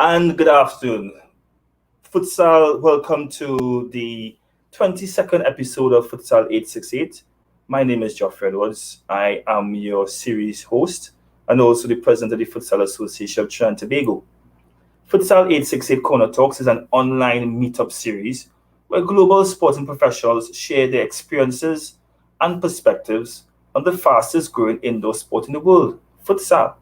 And good afternoon. Futsal, welcome to the 22nd episode of Futsal868. My name is Geoffrey Edwards. I am your series host and also the president of the Futsal868 of Trinidad Tobago. Futsal868 Corner Talks is an online meetup series where global sporting professionals share their experiences and perspectives on the fastest growing indoor sport in the world, futsal.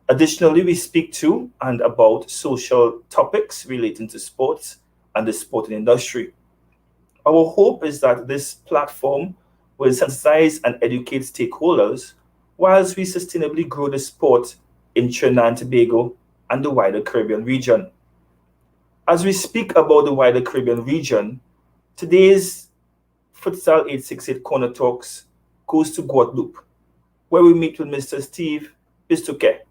Additionally, we speak to and about social topics relating to sports and the sporting industry. Our hope is that this platform will sensitize and educate stakeholders whilst we sustainably grow the sport in Trinidad and Tobago and the wider Caribbean region. As we speak about the wider Caribbean region, today's Futsal868 Corner Talks goes to Guadeloupe, where we meet with Mr. Steeve Bistoquet.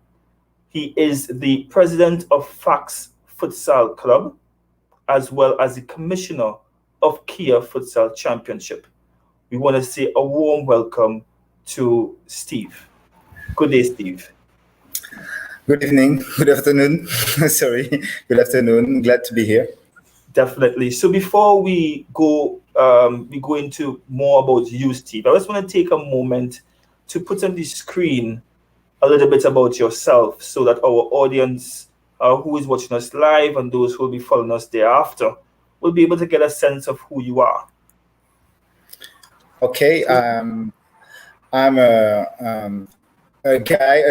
He is the president of FAX Futsal Club, as well as the commissioner of Kia Futsal Championship. We want to say a warm welcome to Steve. Good day, Steve. Good evening, good afternoon. Sorry, good afternoon. Glad to be here. Definitely. So before we go into more about you, Steve, I just want to take a moment to put on the screen a little bit about yourself so that our audience who is watching us live and those who will be following us thereafter will be able to get a sense of who you are. Okay, I'm a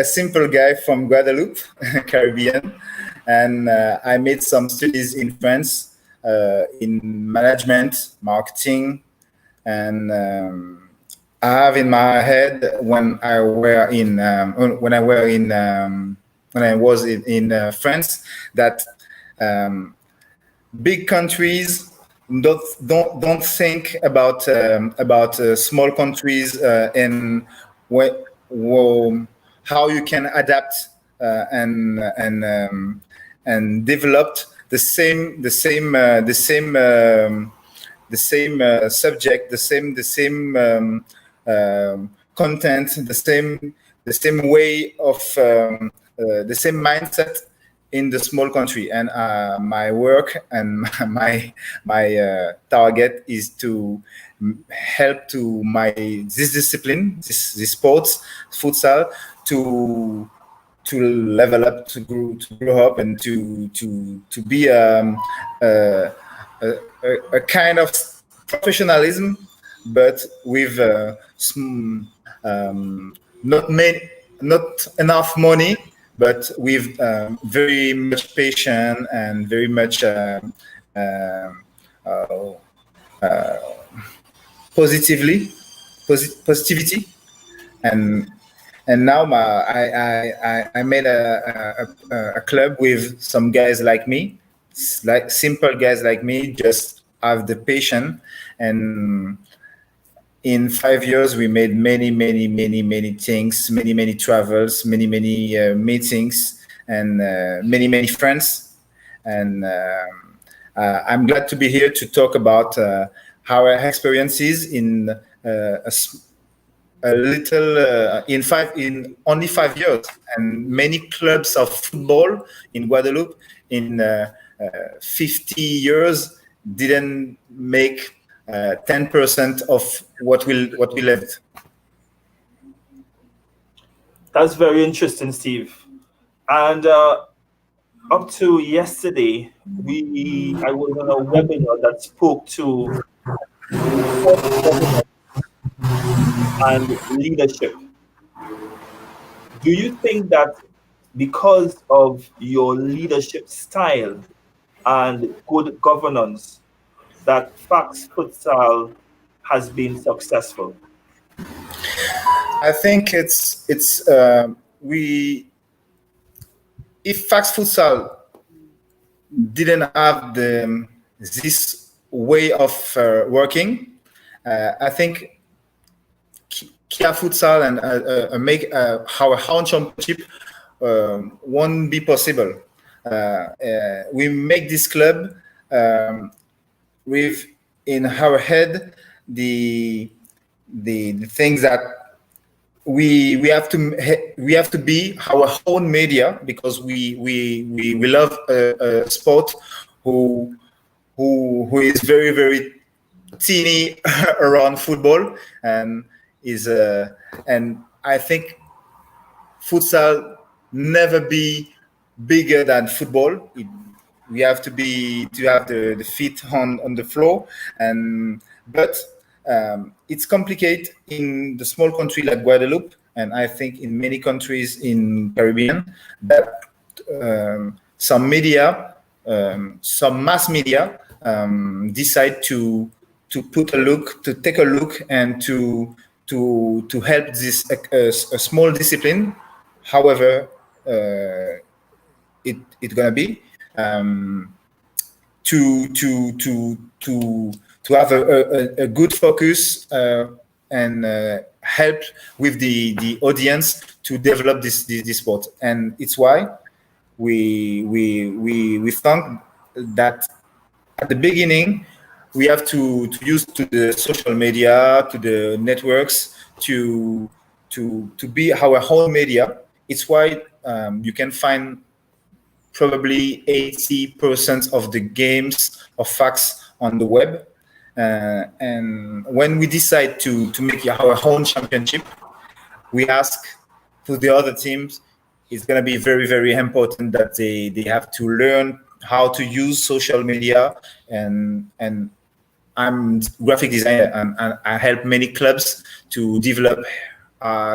simple guy from Guadeloupe, Caribbean, and I made some studies in France in management, marketing, and I have in my head when I was in France that big countries don't think about small countries and how you can adapt and develop the same subject, the same content, the same way of the same mindset in the small country. And my work and my target is to help to this discipline, this sports, futsal, to level up, to grow up, and to be a kind of professionalism, but with not enough money, but with very much patience and very much positivity, and now I made a club with some guys like me, like simple guys like me, just have the patience. And in 5 years, we made many things, many travels, many meetings, and many friends. And I'm glad to be here to talk about our experiences in in only 5 years, and many clubs of football in Guadeloupe in 50 years didn't make 10% of what we left. That's very interesting, Steve. And up to yesterday, I was on a webinar that spoke to and leadership. Do you think that because of your leadership style and good governance, that FAX Futsal has been successful? I think if FAX Futsal didn't have this way of working, I think Kia Futsal and make our own championship won't be possible. We make this club with in our head the things that we have to be our own media, because we love a sport who is very, very teeny around football, and is and I think futsal never be bigger than football. We have to have the feet on the floor, but it's complicated in the small country like Guadeloupe, and I think in many countries in Caribbean, that some media, some mass media, decide to take a look, and to help this a small discipline, however it's gonna be, to have a good focus, and help with the audience to develop this sport. And it's why we think that at the beginning we have to use to the social media, to the networks, to be our own media. It's why you can find probably 80% of the games of FAX on the web. And when we decide to make our own championship, we ask to the other teams, it's going to be very, very important that they have to learn how to use social media. And I'm graphic designer, and I help many clubs to develop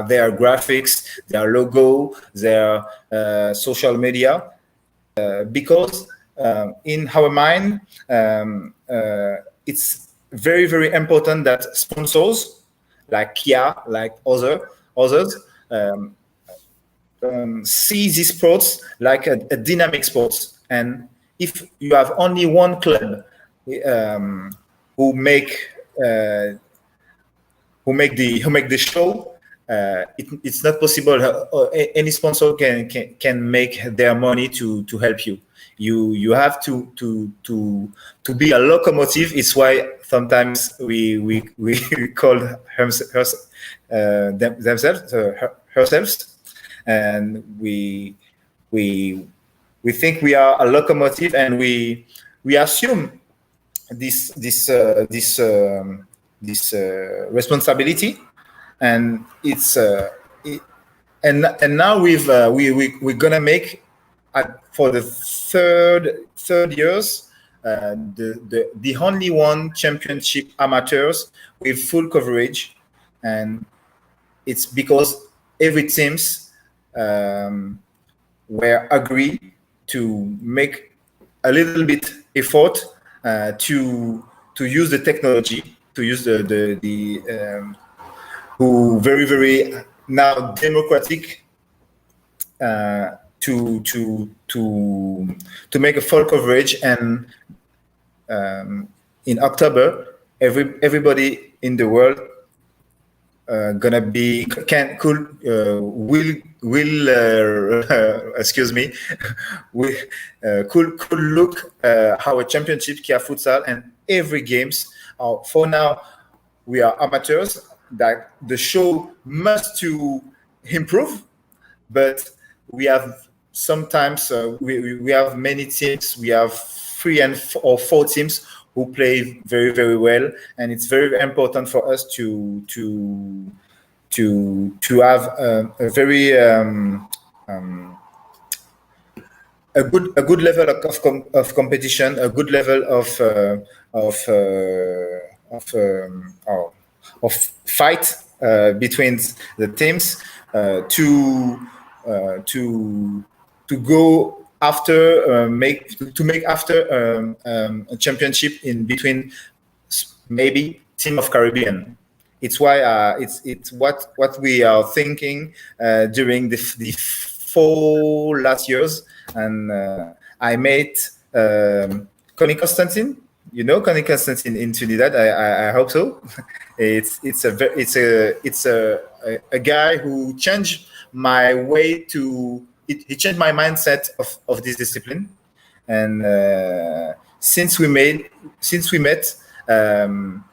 their graphics, their logo, their social media. Because in our mind, it's very, very important that sponsors like Kia, like others, see these sports like a dynamic sports. And if you have only one club who make the show, it's not possible. Any sponsor can make their money to help you. You have to be a locomotive. It's why sometimes we call themselves herself, and we think we are a locomotive, and we assume this responsibility. And it's and now we're gonna make for the third years the only one championship amateurs with full coverage. And it's because every teams were agree to make a little bit effort to use the technology, to use the who very, very now democratic to make a full coverage. And in October, everybody in the world gonna be excuse me, could look our championship Kia Futsal, and every games. For now, we are amateurs. That the show must to improve, but we have sometimes we have many teams. We have 3 or 4 teams who play very, very well, and it's very important for us to have a very a good level of competition, a good level of fight between the teams, to go after make after a championship in between maybe team of Caribbean. It's why it's what we are thinking during the 4 last years. And I met Connie Constantine. You know Connie Constantine in Trinidad. I hope so. It's a guy who changed my way to. He changed my mindset of this discipline. And since we met, I'm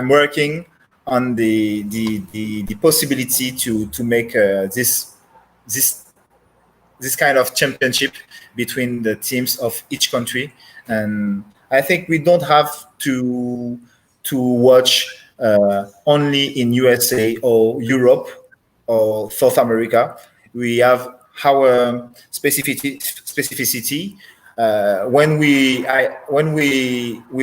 working on the possibility to make this kind of championship between the teams of each country. And I think we don't have to watch only in USA or Europe or South America. We have our specificity. When we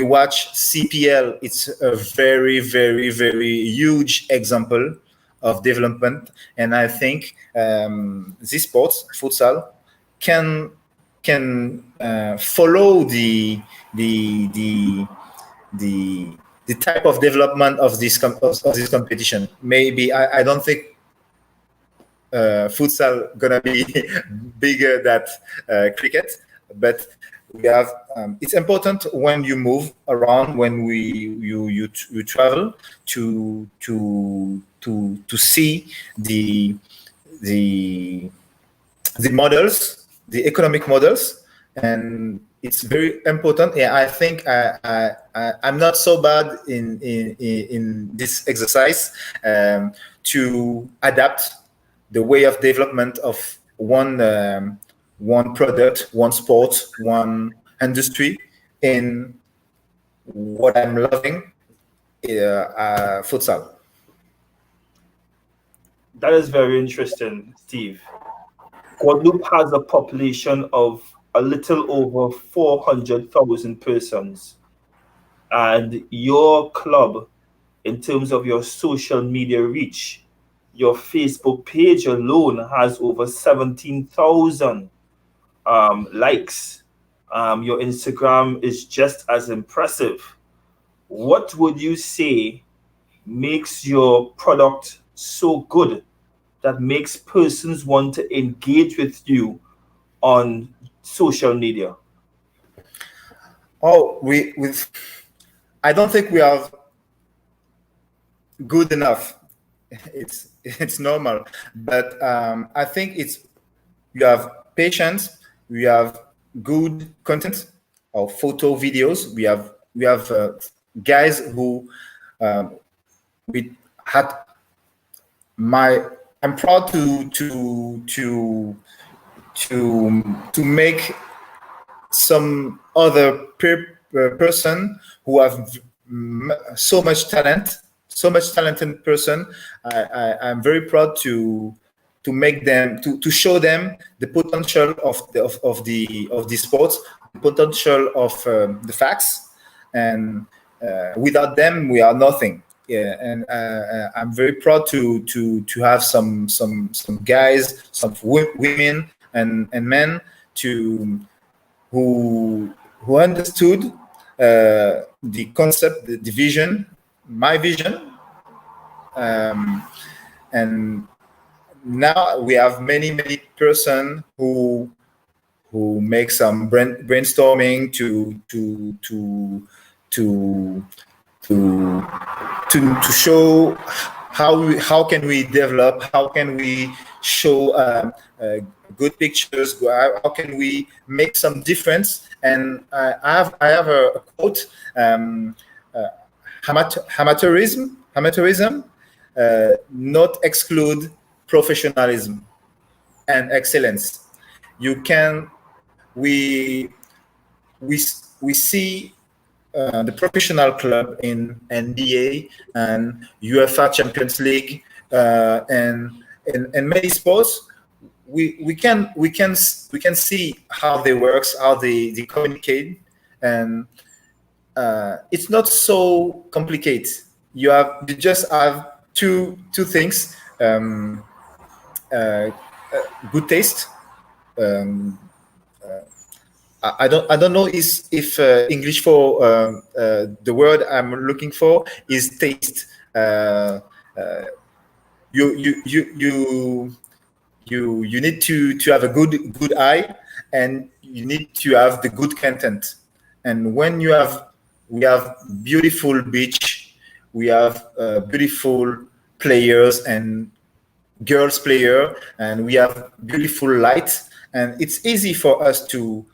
watch CPL, it's a very, very, very huge example of development, and I think this sport, futsal, can follow the type of development of this competition. Maybe I don't think futsal gonna be bigger than cricket, but we have. It's important when you move around, when you travel to see the models, the economic models, and it's very important. Yeah, I think I'm not so bad in this exercise to adapt the way of development of one product, one sport, one industry in what I'm loving, futsal. That is very interesting, Steve. Guadeloupe has a population of a little over 400,000 persons. And your club, in terms of your social media reach, your Facebook page alone has over 17,000 likes. Your Instagram is just as impressive. What would you say makes your product so good that makes persons want to engage with you on social media? Oh, I don't think we are good enough. It's normal, but I think you have patience, we have good content or photo videos. We have guys who we had I'm proud to make some other person who have so much talented person. I'm very proud to make them to show them the potential of the sports, the potential of the FAX, and without them we are nothing. Yeah, and I'm very proud to have some guys, some women and men who understood the concept, the vision, my vision, and now we have many person who make some brainstorming to show how can we develop, how can we show good pictures, how can we make some difference. And I have a quote: amateurism not exclude professionalism and excellence. We see the professional club in NBA and UEFA Champions League and many sports. We can see how they work, how they communicate, and it's not so complicated. You just have two things: good taste. I don't know if English for the word I'm looking for is taste. You need to have a good eye, and you need to have the good content. And when we have beautiful beach, we have beautiful players and girls player, and we have beautiful light, and it's easy for us to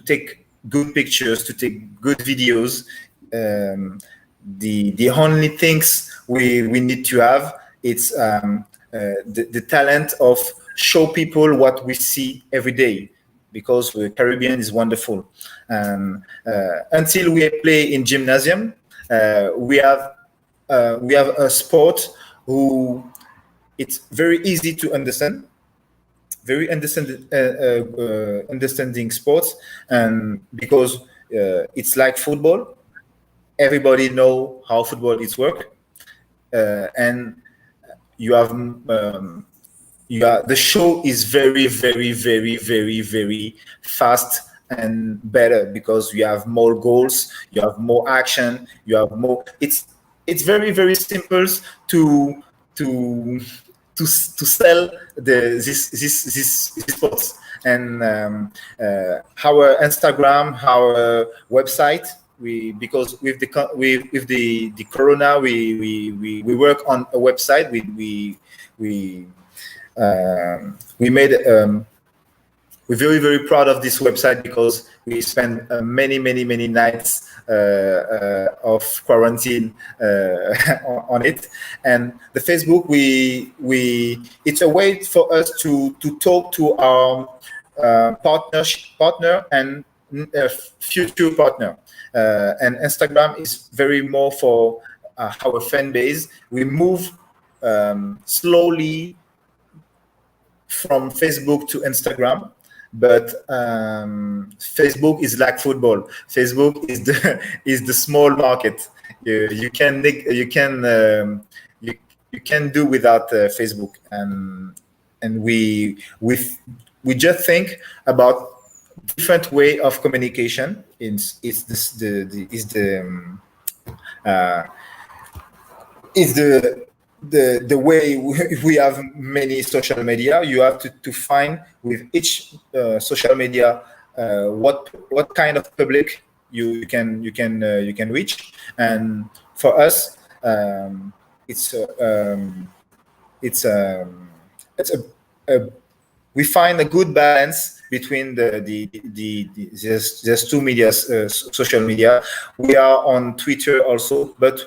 take good pictures, to take good videos. The only things we need to have. It's the talent of show people what we see every day, because the Caribbean is wonderful. And until we play in gymnasium, we have a sport who it's very easy to understand, very understanding sports, and because it's like football, everybody know how football is work, and you have the show is very, very, very, very, very fast and better, because you have more goals, you have more action, you have more. It's very, very simple to to to sell this sports. And our Instagram, our website, we, because with the corona, we work on a website. We made we're very, very proud of this website, because we spent many nights of quarantine on it. And the Facebook, it's a way for us to talk to our partner and future partner. And Instagram is very more for our fan base. We move slowly from Facebook to Instagram, but Facebook is like football. Facebook is the small market. You can do without Facebook, and we just think about different way of communication. Is the way we have many social media. You have to find with each social media what kind of public you can reach. And for us, it's we find a good balance between there's two media, social media. We are on Twitter also, but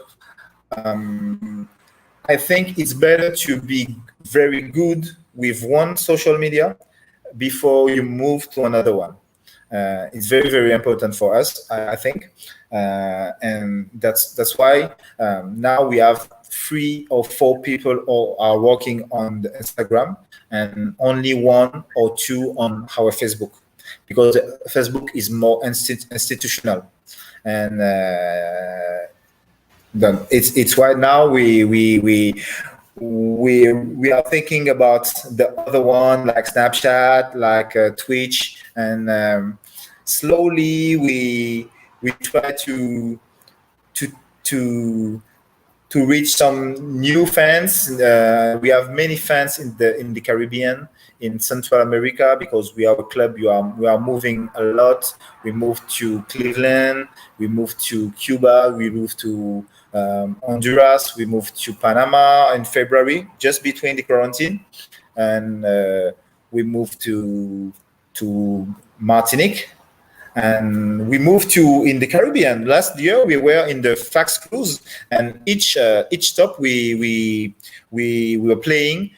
I think it's better to be very good with one social media before you move to another one. It's very, very important for us, I think, and that's why now we have 3 or 4 people all are working on the Instagram, and only 1 or 2 on our Facebook, because Facebook is more institutional. And it's right now we are thinking about the other one, like Snapchat, like Twitch, and slowly we try to reach some new fans. We have many fans in the Caribbean, in Central America, because we are a club. We are moving a lot. We moved to Cleveland. We moved to Cuba. We moved to Honduras. We moved to Panama in February, just between the quarantine, and we moved to Martinique. And we moved in the Caribbean. Last year we were in the FAX cruise, and each stop we were playing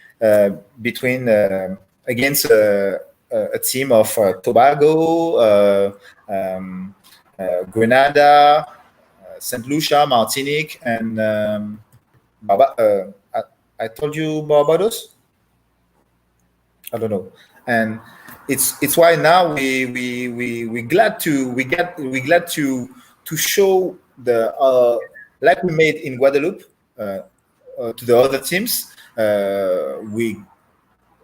between against a team of Tobago, Grenada, Saint Lucia, Martinique, and I told you Barbados. I don't know. And it's why now we glad to show the like we made in Guadeloupe to the other teams.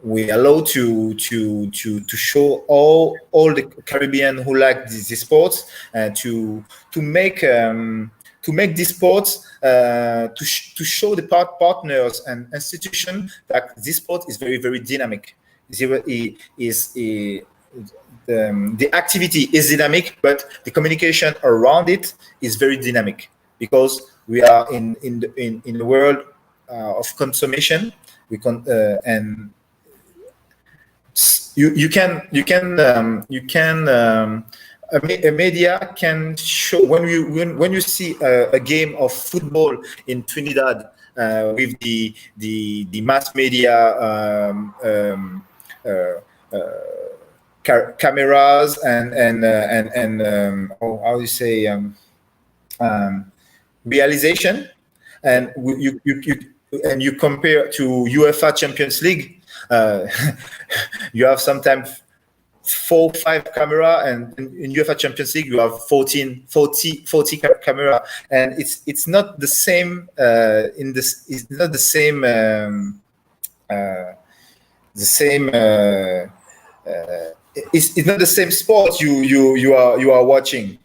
We allow to show all the Caribbean who like this sports, to make this sports to show the partners and institutions that this sport is very, very dynamic. The activity is dynamic, but the communication around it is very dynamic, because we are in the world of consummation. And a media can show when you see a game of football in Trinidad with the mass media cameras and how do you say realization, and you compare to UEFA Champions League, you have sometimes 4-5 camera, and in UEFA Champions League you have 40 camera, and it's not the same it's not the same it's not the same sport you are watching,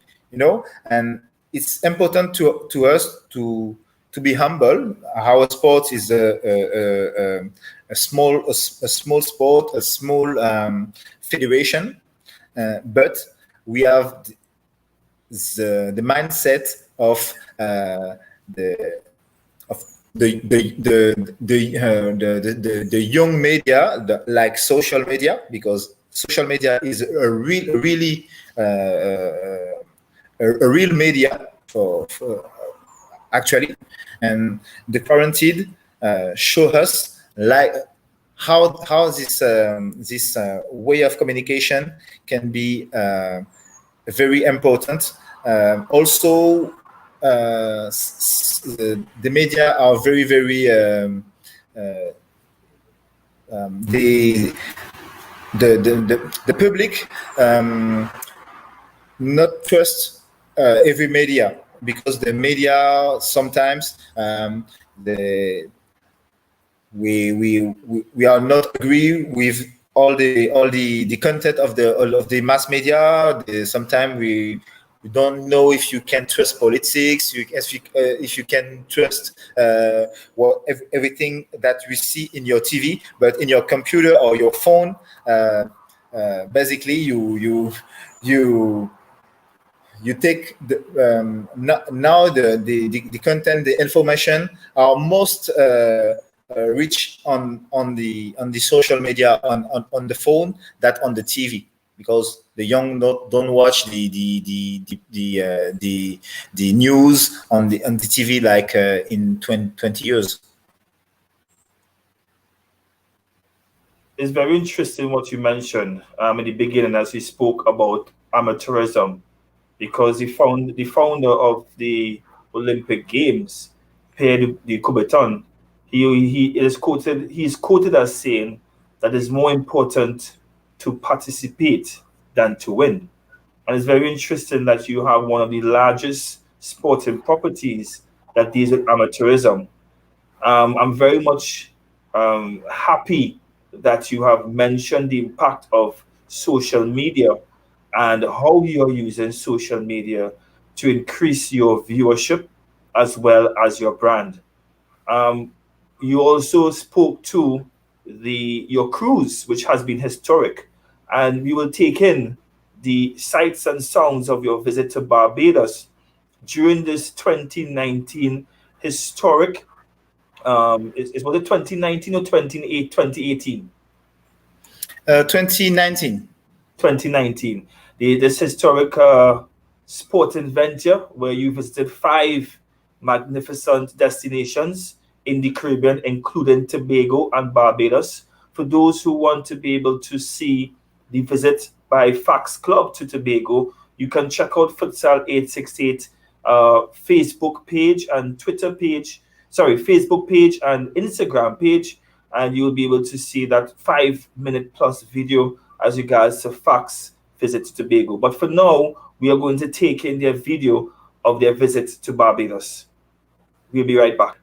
and it's important to us to be humble. Our sport is a small sport, a small federation, but we have the mindset of the young media, like social media, because social media is a real media for actually, and the quarantine show us like how this way of communication can be very important. Also, the media are very the public not trust every media, because the media sometimes we are not agree with all the content of the mass media. Sometimes we don't know if you can trust politics, if you can trust everything that we see in your TV, but in your computer or your phone, basically you take now the content, the information are most rich on the social media on the phone than on the TV, because the young don't watch the news on the TV like in 20 years. It's very interesting what you mentioned in the beginning as we spoke about amateurism, because the founder of the Olympic Games, Pierre de Coubertin, he's quoted as saying that it's more important to participate than to win. And it's very interesting that you have one of the largest sporting properties that deals with amateurism. I'm very much happy that you have mentioned the impact of social media and how you're using social media to increase your viewership as well as your brand. Um, you also spoke to your cruise, which has been historic, and we will take in the sights and sounds of your visit to Barbados during this 2019 historic. Was it 2019 or 2018? 2019. 2019. This historic sporting venture where you visited 5 magnificent destinations in the Caribbean, including Tobago and Barbados. For those who want to be able to see the visit by FAX Club to Tobago, you can check out Futsal868 Facebook page and Twitter page. Sorry, Facebook page and Instagram page, and you'll be able to see that 5-minute plus video as regards to FAX visit to Tobago. But for now, we are going to take in their video of their visit to Barbados. We'll be right back.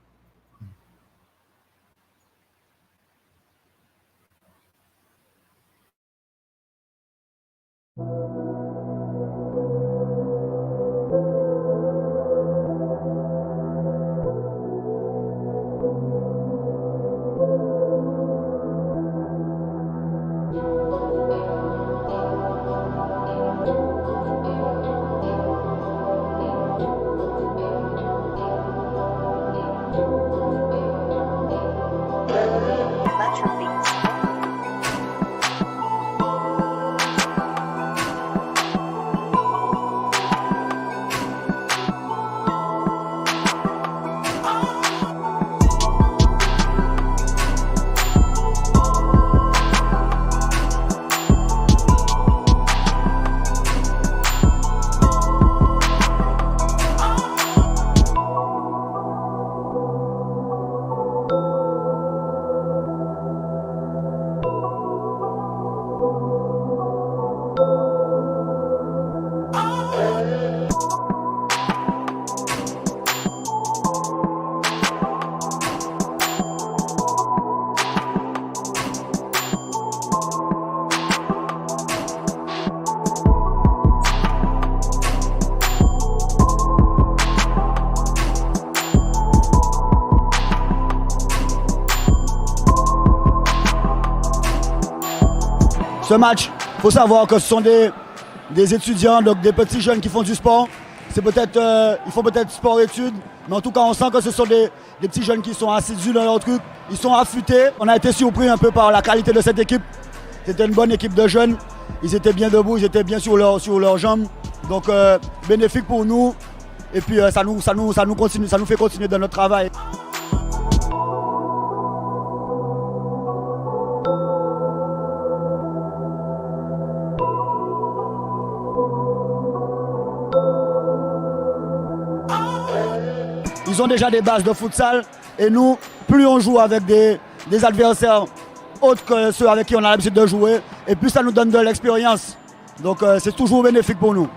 Ce match, il faut savoir que ce sont des étudiants, donc des petits jeunes qui font du sport. C'est peut-être, ils font peut-être sport-études, mais en tout cas, on sent que ce sont des petits jeunes qui sont assidus dans leur truc. Ils sont affûtés. On a été surpris un peu par la qualité de cette équipe. C'était une bonne équipe de jeunes. Ils étaient bien debout, ils étaient bien sur leurs jambes. Donc, bénéfique pour nous. Et puis, ça nous fait continuer dans notre travail. Ils ont déjà des bases de futsal et nous, plus on joue avec des adversaires autres que ceux avec qui on a l'habitude de jouer, et plus ça nous donne de l'expérience. Donc c'est toujours bénéfique pour nous.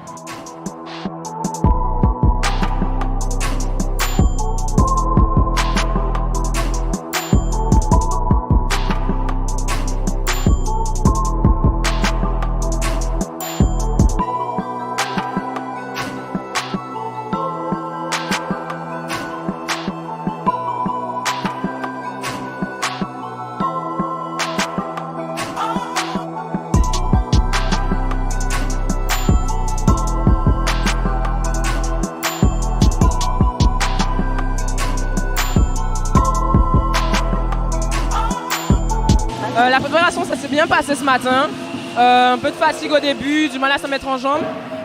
La préparation, ça s'est bien passé ce matin. Un peu de fatigue au début, du mal à se mettre en jambes.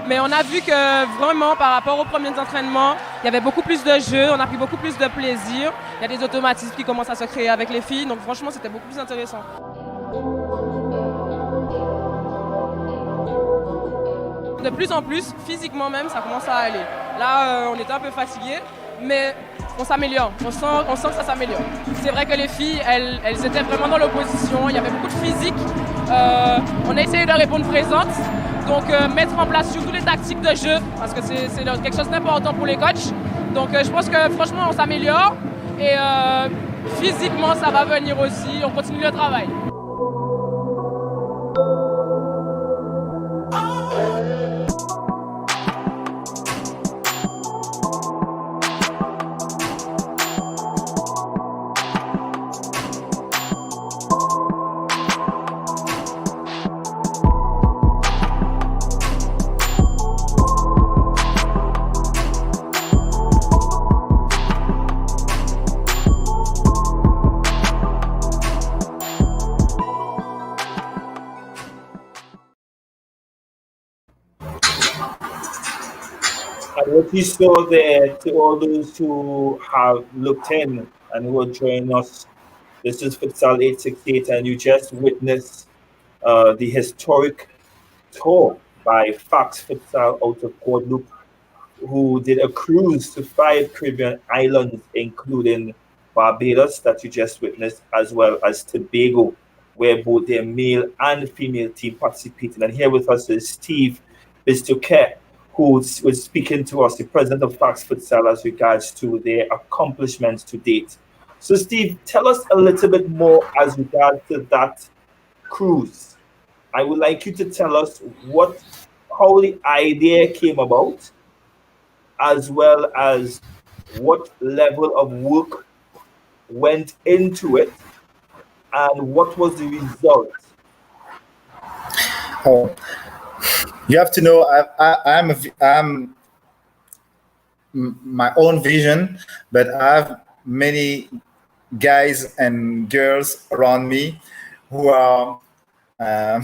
Mais on a vu que vraiment, par rapport aux premiers entraînements, il y avait beaucoup plus de jeux, on a pris beaucoup plus de plaisir. Il y a des automatismes qui commencent à se créer avec les filles. Donc franchement, c'était beaucoup plus intéressant. De plus en plus, physiquement même, ça commence à aller. Là, on était un peu fatigués, mais on s'améliore. On sent que ça s'améliore. C'est vrai que les filles, elles étaient vraiment dans l'opposition. Il y avait beaucoup de physique. On a essayé de répondre présente. Donc, mettre en place surtout les tactiques de jeu, parce que c'est quelque chose d'important pour les coachs. Donc, je pense que franchement, on s'améliore. Et physiquement, ça va venir aussi. On continue le travail. What you saw there, to all those who have looked in and who are joining us, this is Futsal868, and you just witnessed the historic tour by FAX Futsal out of Guadeloupe, who did a cruise to 5 Caribbean islands, including Barbados, that you just witnessed, as well as Tobago, where both their male and female team participated. And here with us is Steeve Bistoquet, who was speaking to us, the president of FAX Futsal, as regards to their accomplishments to date. So, Steve, tell us a little bit more as regards to that cruise. I would like you to tell us how the idea came about, as well as what level of work went into it, and what was the result. Oh, you have to know, I'm my own vision, but I have many guys and girls around me who are I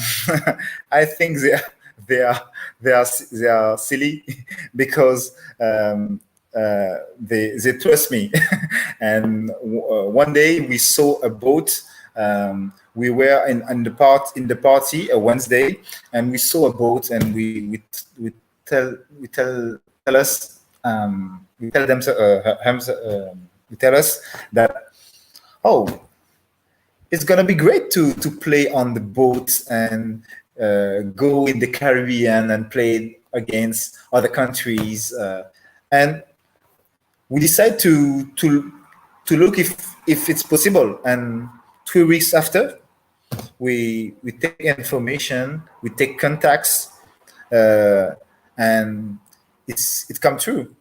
think they are silly because they trust me. And one day we saw a boat. We were in the party a Wednesday, and we saw a boat, and we tell us that, oh, it's gonna be great to play on the boat and go in the Caribbean and play against other countries, and we decide to look if it's possible. And 3 weeks after, we take information, we take contacts, and it came true.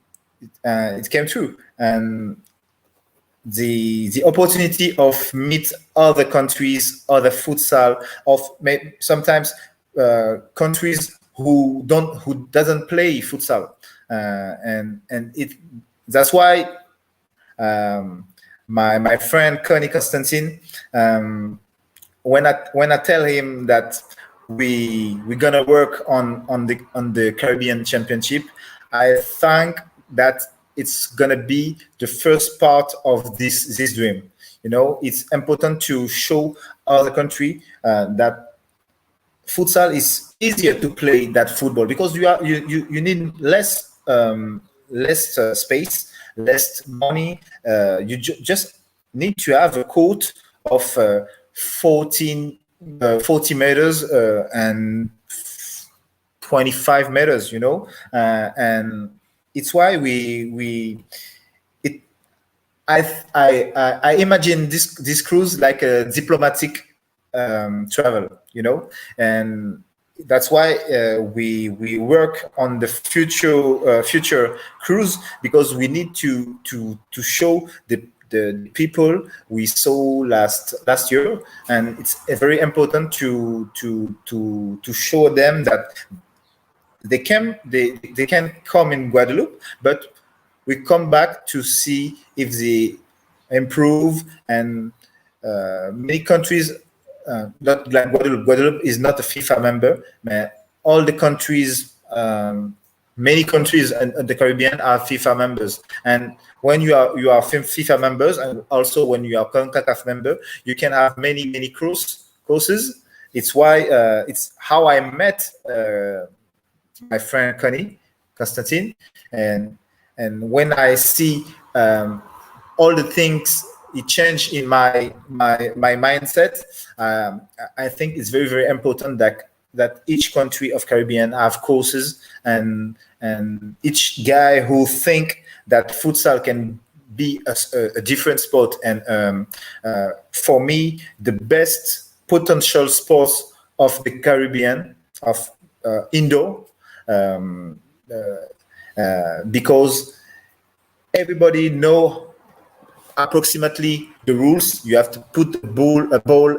And the opportunity of meet other countries, other futsal, of sometimes countries who doesn't play futsal, and that's why my friend Connie Constantine, when I tell him that we're gonna work on the Caribbean Championship, I think that it's gonna be the first part of this dream. It's important to show other country that futsal is easier to play than football, because you need less space, less money. You just need to have a court of 40 meters and 25 meters, and it's why I imagine this cruise like a diplomatic travel, and that's why we work on the future cruise, because we need to show the people we saw last year, and it's very important to show them that they can come in Guadeloupe, but we come back to see if they improve. And many countries, not like Guadeloupe. Guadeloupe is not a FIFA member, but all the countries, many countries in the Caribbean are FIFA members. And when you are FIFA members, and also when you are CONCACAF member, you can have many courses. It's why it's how I met my friend Connie Constantine, and when I see all the things it changed in my mindset, I think it's very important that each country of Caribbean have courses, and each guy who think that futsal can be a different sport. And for me, the best potential sports of the Caribbean, of indoor, because everybody know approximately the rules. You have to put a ball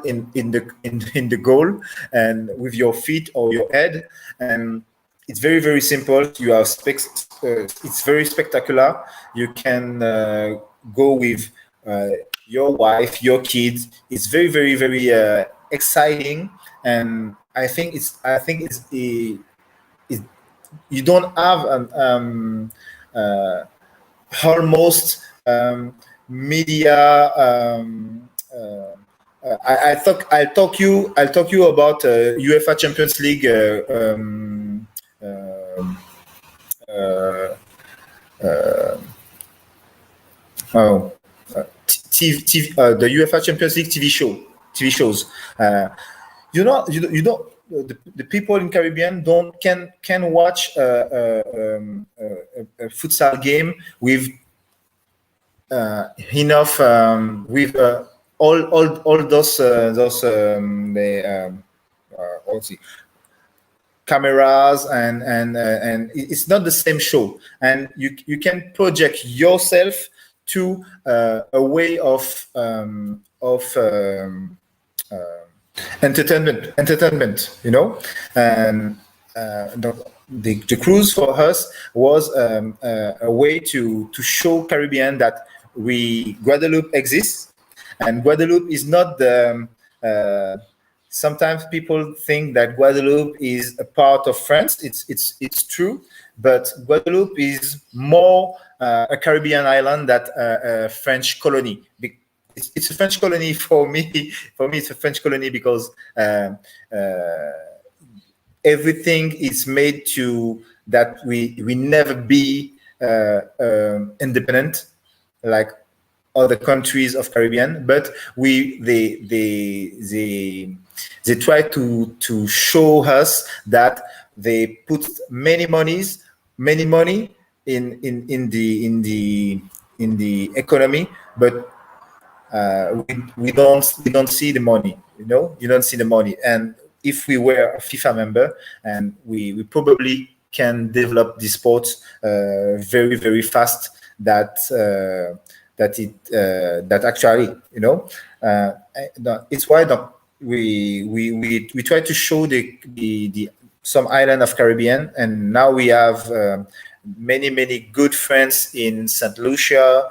in the goal, and with your feet or your head, and it's very simple. You have it's very spectacular. You can go with your wife, your kids. It's very exciting, and I think you don't have almost media. I'll talk you about UEFA Champions League the UEFA Champions League TV shows. You don't. The people in Caribbean can watch a futsal game with enough with all those cameras, and it's not the same show, and you can project yourself to a way of entertainment, and the cruise for us was a way to show Caribbean that Guadeloupe exists, and Guadeloupe is not the. Sometimes people think that Guadeloupe is a part of France. It's true, but Guadeloupe is more a Caribbean island than a French colony. It's a French colony for me. For me, it's a French colony because everything is made to that we never be independent like other countries of Caribbean, but they try to show us that they put many money in the economy, but we don't see the money. You don't see the money. And if we were a FIFA member, and we probably can develop this sport very fast, that that actually, it's why we try to show the some island of Caribbean, and now we have many good friends in St. Lucia.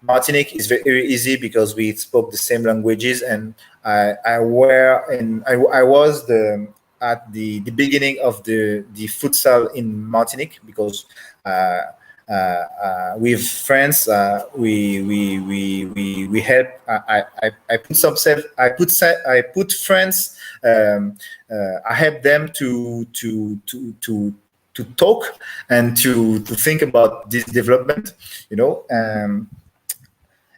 Martinique is very easy because we spoke the same languages, and I was at the beginning of the futsal in Martinique, because with friends we help. I put friends. I help them to talk and to think about this development,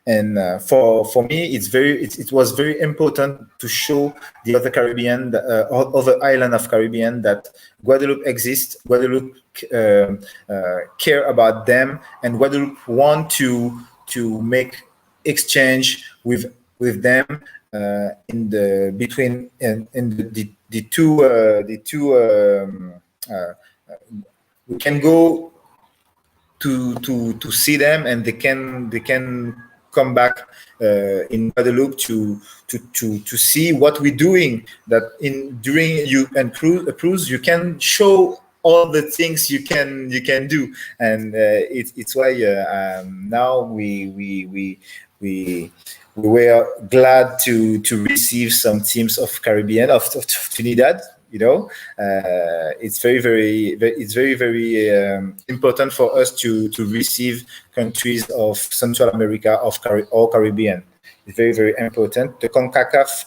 and for me, it was very important to show the other Caribbean, other island of Caribbean, that Guadeloupe exists. Guadeloupe care about them, and Guadeloupe want to make exchange with them in the between in the two we can go to see them, and they can come back in Guadeloupe to see what we're doing. That during you and cruise you can show all the things you can do, and it's why now we were glad to receive some teams of Caribbean of Trinidad. It's very important for us to receive countries of Central America or Caribbean. It's very important. The CONCACAF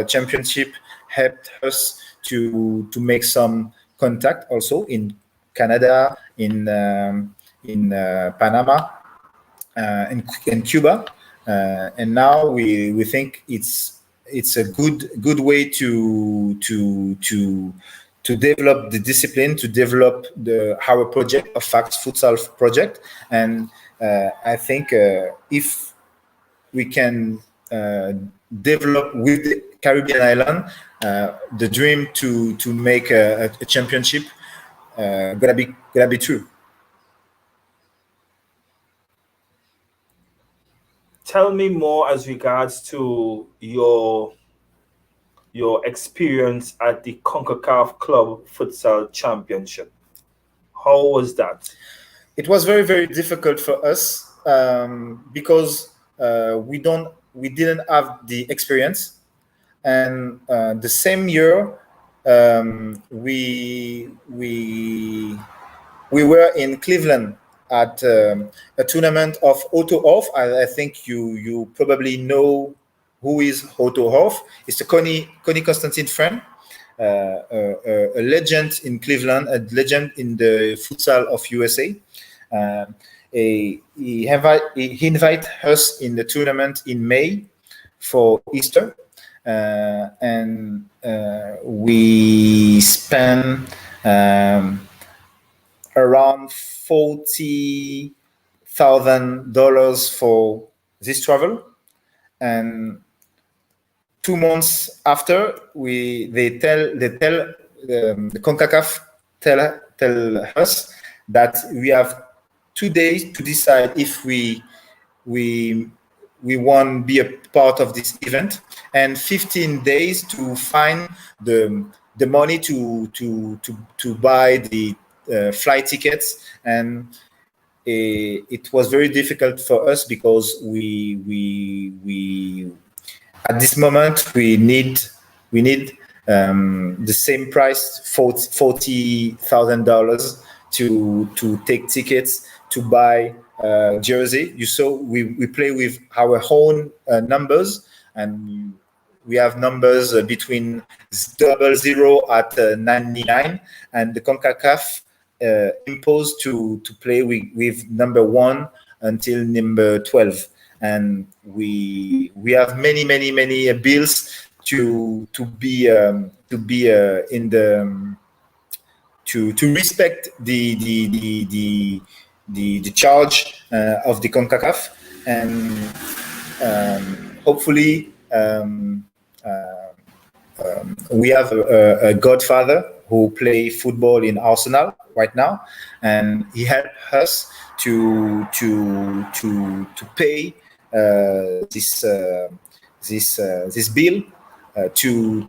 championship helped us to make some contact also in Canada, in Panama, in Cuba, and now we think it's a good way to develop the discipline, to develop our project, a FAX Futsal project. And I think if we can develop with the Caribbean island the dream to make a championship, gonna be true. Tell me more as regards to your experience at the CONCACAF Club Futsal Championship. How was that? It was very difficult for us because we didn't have the experience, and the same year we were in Cleveland at a tournament of Otto Hoff. I think you probably know who is Otto Hoff. It's a Connie Constantine friend, a legend in Cleveland, a legend in the futsal of USA. He invited us in the tournament in May for Easter, and we spent around $40,000 for this travel. And 2 months after, the CONCACAF tell us that we have 2 days to decide if we want to be a part of this event, and 15 days to find the money to buy the flight tickets. And it was very difficult for us because we at this moment we need the same price, $40,000 to take tickets, to buy jersey. You saw we play with our own numbers, and we have numbers between 00 at 99, and the CONCACAF imposed to play with number 1 until number 12, and we have many bills to be in the to respect the charge of the CONCACAF, and hopefully we have a godfather who play football in Arsenal right now, and he helped us to pay this bill to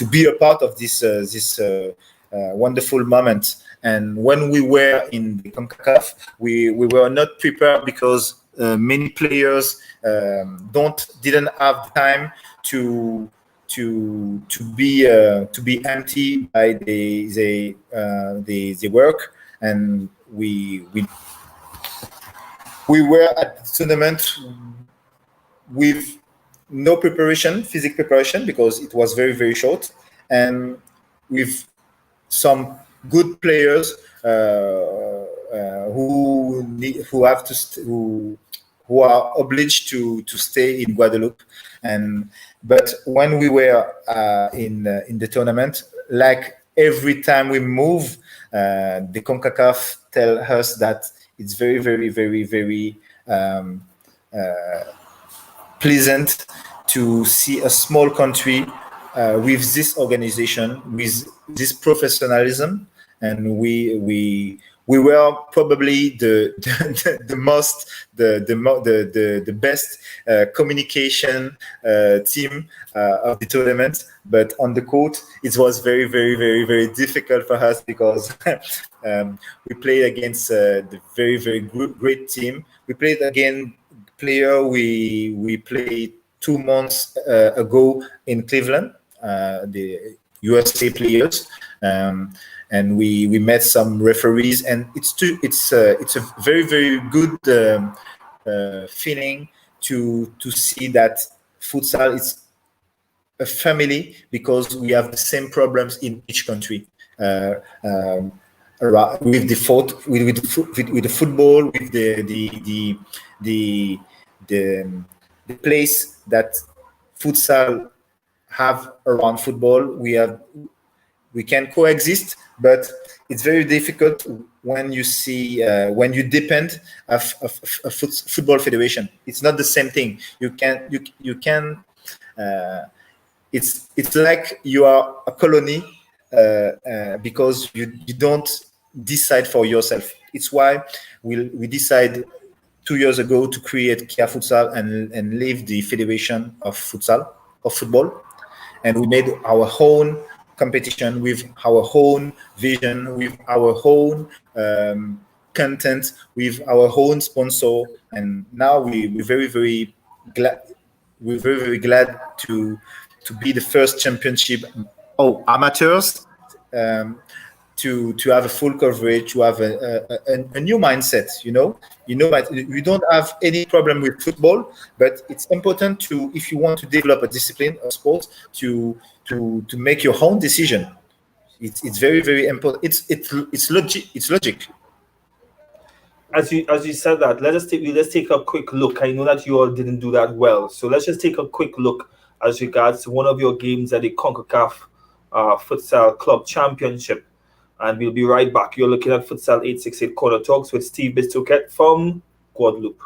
be a part of this wonderful moment. And when we were in the CONCACAF, we were not prepared because many players didn't have time to be empty by the work, and we were at the tournament with no preparation, physical preparation, because it was very, very short, and with some good players who are obliged to stay in Guadeloupe. But when we were in the tournament, like every time we move, the CONCACAF tell us that it's very, very, very, very pleasant to see a small country with this organization, with this professionalism, and we were probably the best communication team of the tournament. But on the court, it was very, very, very, very difficult for us because we played against the very, very great team. We played against player we played 2 months ago in Cleveland, the USA players. And we met some referees, and it's a very, very good feeling to see that futsal is a family, because we have the same problems in each country. With the football, with the place that futsal have around football, we can coexist, but it's very difficult when you see when you depend of a football federation. It's not the same thing. You can. It's like you are a colony because you don't decide for yourself. It's why we decide 2 years ago to create Kia Futsal and leave the federation of football, and we made our own competition with our own vision, with our own content, with our own sponsor, and now we're very, very glad. We're very, very glad to be the first championship amateurs, to have a full coverage, to have a new mindset. But we don't have any problem with football, but it's important to, if you want to develop a discipline of sport, to make your own decision. It's very, very important. It's logic. As you said that, let's take a quick look. I know that you all didn't do that well, so let's just take a quick look as regards to one of your games at the CONCACAF Futsal Club Championship, and we'll be right back. You're looking at Futsal868 Corner Talks with Steeve Bistoquet from Guadeloupe.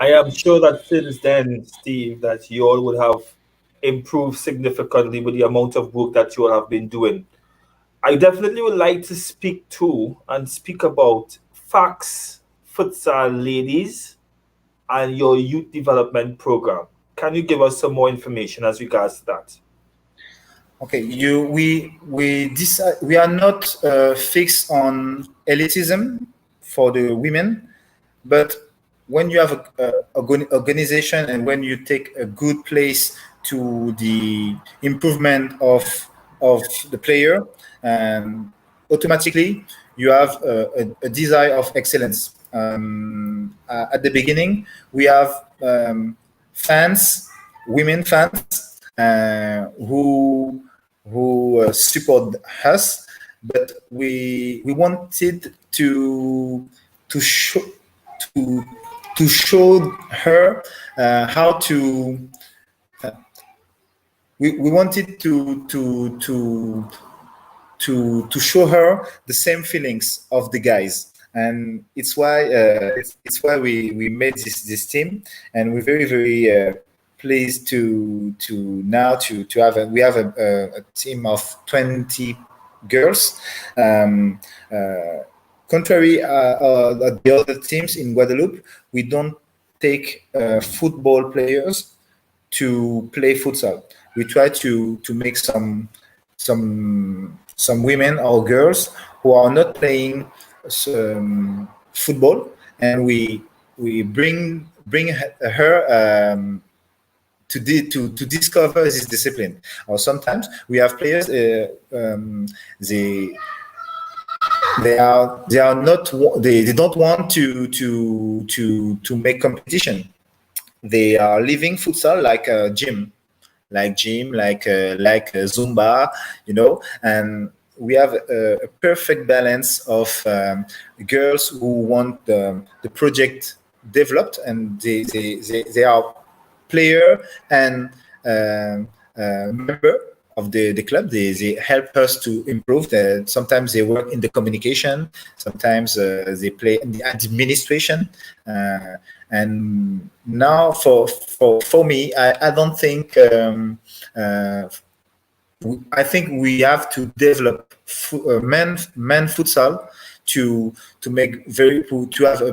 I am sure that since then, Steve, that you all would have improved significantly with the amount of work that you all have been doing. I definitely would like to speak about FAX Futsal ladies and your youth development program. Can you give us some more information as regards to that? Okay, we are not fixed on elitism for the women, but when you have a organization and when you take a good place to the improvement of the player, automatically you have a desire of excellence. At the beginning, we have fans, women fans, who support us, but we wanted to show her how to. We wanted to show her the same feelings of the guys, and it's why we made this team, and we're very pleased to have a team of 20 girls. Contrary the other teams in Guadeloupe, we don't take football players to play futsal. We try to make some women or girls who are not playing football, and we bring her to discover this discipline. Or sometimes we have players they don't want to make competition. They are living futsal like a gym, like Zumba, and we have a perfect balance of girls who want the project developed, and they are player and member of the club. They help us to improve. Sometimes they work in the communication, sometimes they play in the administration, and now for me, I don't think I think we have to develop men futsal to have a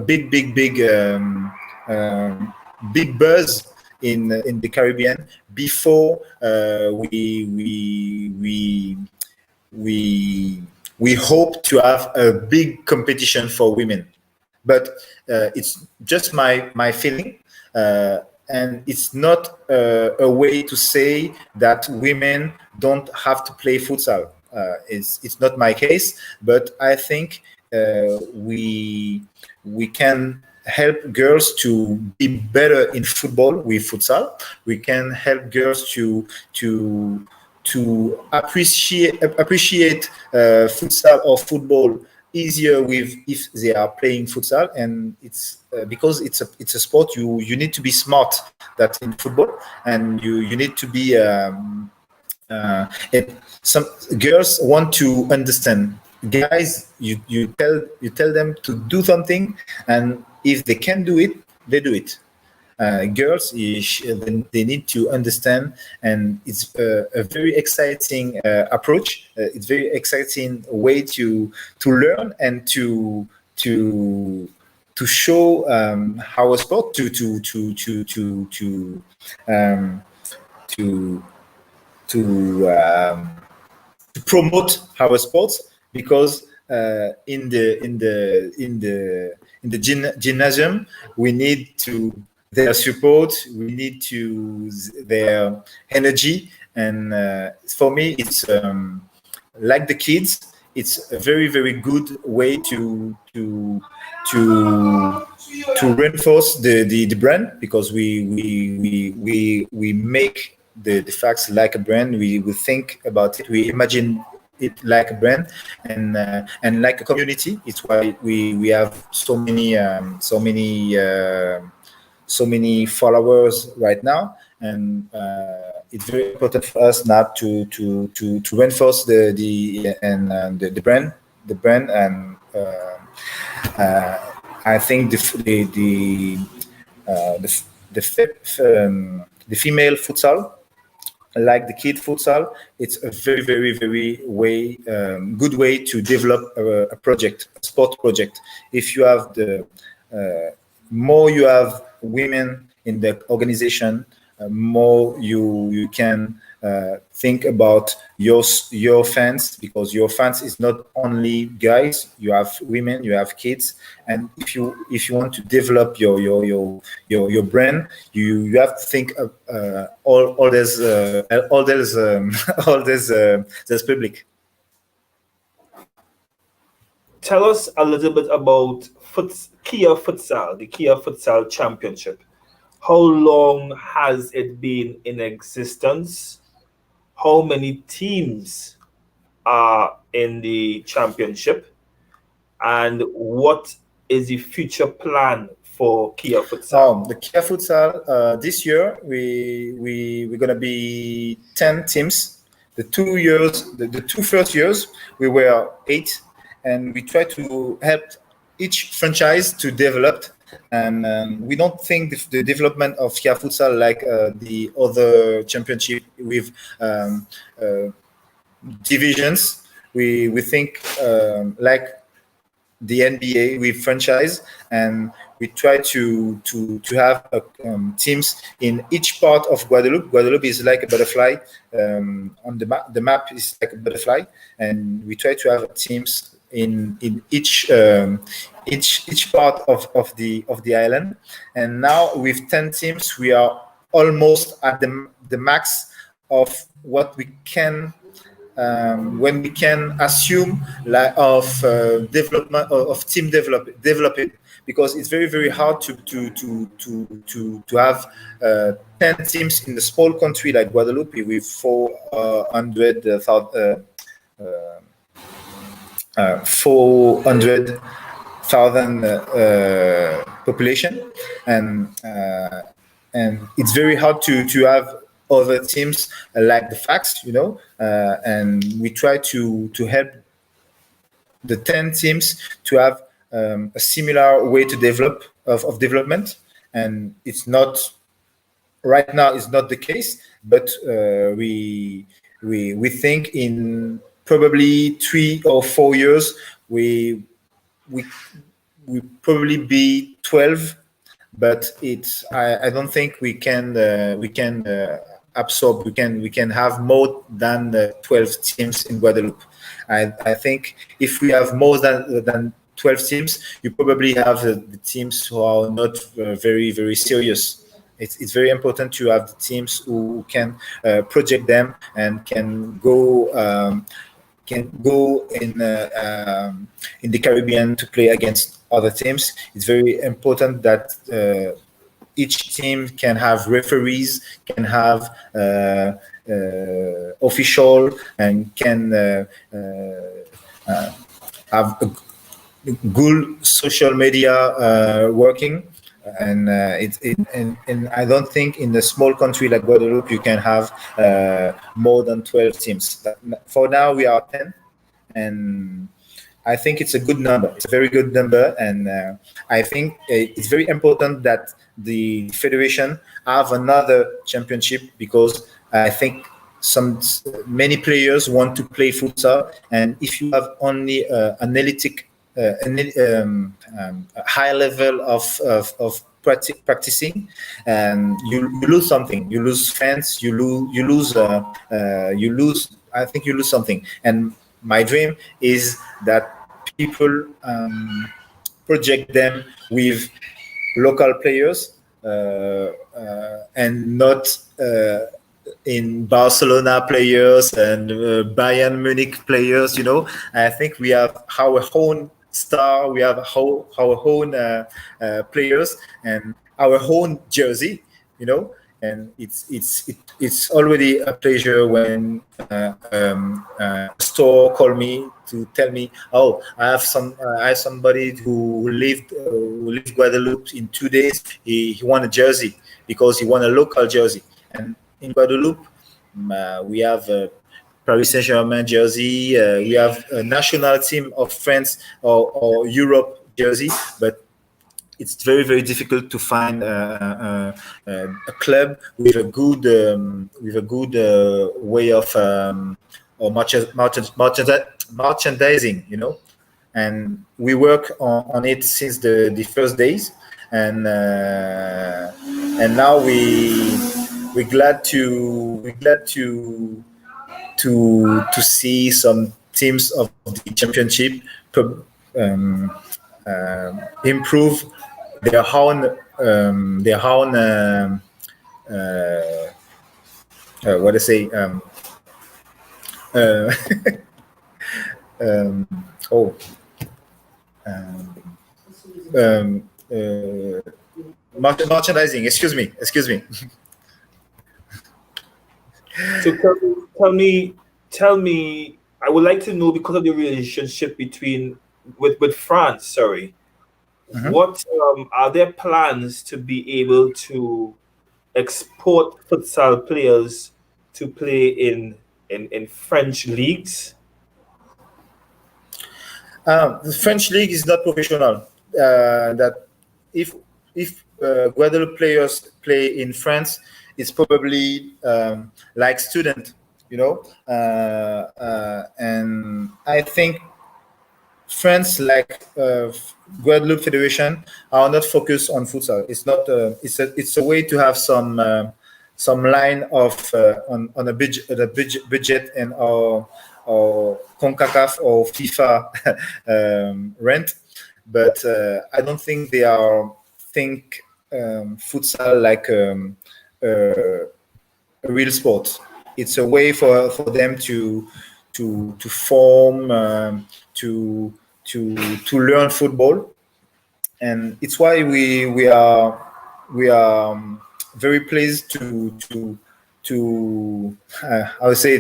big buzz in the Caribbean before we hope to have a big competition for women. But it's just my feeling, and it's not a way to say that women don't have to play futsal. It's not my case, but I think we can help girls to be better in football with futsal. We can help girls to appreciate futsal or football easier if they are playing futsal, and it's because it's a sport you need to be smart that in football, and you need to be some girls want to understand. Guys, you tell them to do something, and if they can do it, they do it. Girls, they need to understand, and it's a very exciting approach. It's very exciting way to learn and to show our sport to promote our sports, because in the gymnasium we need their support, we need their energy, and for me it's like the kids. It's a very good way to reinforce the brand, because we make the FAX like a brand. We think about it, we imagine it like a brand, and like a community. It's why we have so many followers right now, and it's very important for us now to reinforce the brand, and I think the female futsal, like the kid futsal. It's a very, very, very good way to develop a project, a sport project. If you have more you have women in the organization, more you can think about your fans, because your fans is not only guys. You have women, you have kids, and if you want to develop your brand, you have to think of all this all this public. Tell us a little bit about Kia Futsal, the Kia Futsal Championship. How long has it been in existence? How many teams are in the championship? And what is the future plan for Kia Futsal? The Kia Futsal, this year we're gonna be 10 teams. The 2 first years we were 8, and we try to help each franchise to develop. And we don't think the development of Kia Futsal like the other championship with divisions. We think like the NBA with franchise, and we try to have teams in each part of Guadeloupe. Guadeloupe is like a butterfly. On the map is like a butterfly, and we try to have teams in each part of the island. And now with 10 teams, we are almost at the max of what we can when we can assume of development of team developing, because it's very, very hard to have 10 teams in a small country like Guadeloupe with 400,000 population, and it's very hard to have other teams like the FAX, and we try to help the 10 teams to have a similar way to develop of development. And it's not right now, it's not the case, but we think in probably 3 or 4 years we probably be 12, but I don't think we can absorb. We can have more than 12 teams in Guadeloupe. I think if we have more than 12 teams, you probably have the teams who are not very, very serious. It's very important to have the teams who can project them and can go in the Caribbean to play against other teams. It's very important that each team can have referees, can have official, and can have a good social media working. And and I don't think in a small country like Guadeloupe you can have more than 12 teams. For now we are 10, and I think it's a good number. It's a very good number, and I think it's very important that the federation have another championship, because I think many players want to play futsal, and if you have only analytic high level of practicing, and you lose something. You lose fans. You lose. I think you lose something. And my dream is that people project them with local players and not in Barcelona players and Bayern Munich players. I think we have our own star, we have our own players and our own jersey, and it's already a pleasure when a store call me to tell me, oh, I have somebody who lived Guadeloupe in 2 days. He won a jersey because he won a local jersey. And in Guadeloupe, we have Paris Saint-Germain jersey. We have a national team of France or Europe jersey, but it's very, very difficult to find a club with a good way of or merchandising, you know. And we work on it since the first days, and now we're glad to see some teams of the championship um, improve their own what to say oh merchandising. Excuse me. So tell me. I would like to know, because of the relationship with France. Sorry, what are there plans to be able to export futsal players to play in French leagues? The French league is not professional. That if Guadeloupe players play in France, it's probably like student, you know. And I think France, like Guadeloupe Federation, are not focused on futsal. It's not. It's a way to have some line of on a budget and or CONCACAF or FIFA rent, but I don't think they are futsal like a real sport. It's a way for them to form to learn football, and it's why we are very pleased to I would say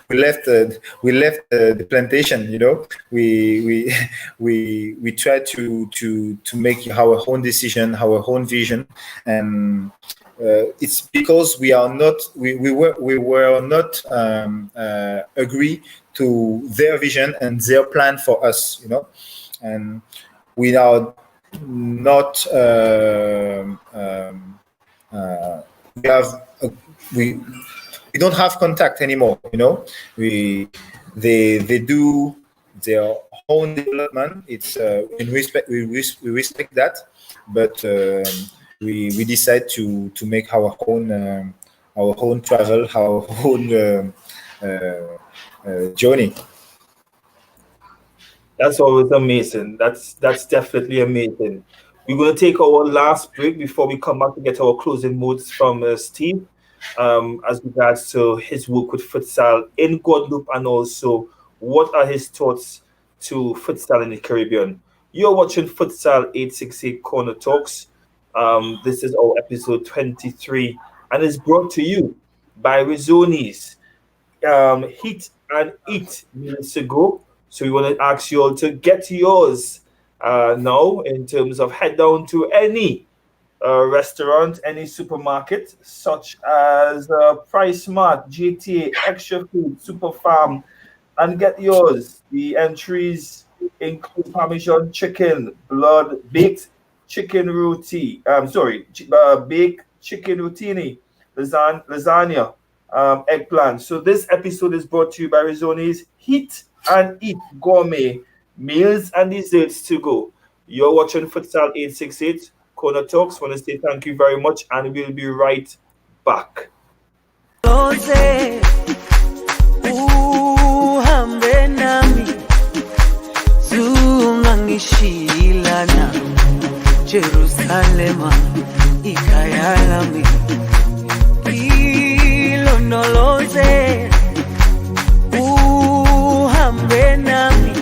we left the plantation. You know, we try to make our own decision, our own vision, and it's because we were not agree to their vision and their plan for us. You know, and we are not we don't have contact anymore. You know, they do their own development. It's in respect we respect that, but we decide to make our own travel, our own journey. That's always amazing. That's definitely amazing. We're going to take our last break before we come back to get our closing notes from Steve, as regards to his work with futsal in Guadeloupe, and also what are his thoughts to futsal in the Caribbean. You're watching Futsal868 Corner Talks. This is our episode 23, and it's brought to you by Rizzoni's. Heat and eat minutes ago. So we want to ask you all to get yours now, in terms of head down to any restaurant, any supermarket, such as Price Mart, GTA, Extra Food, Super Farm, and get yours. The entries include Parmesan chicken, blood baked chicken roti. Baked chicken rotini, lasagna, eggplant. So this episode is brought to you by Rizzoni's Heat and Eat Gourmet Meals and Desserts to Go. You're watching Futsal868 Corner Talks. Want to say thank you very much, and we'll be right back. Jerusalema ikayalami ilonoloze uhambe nami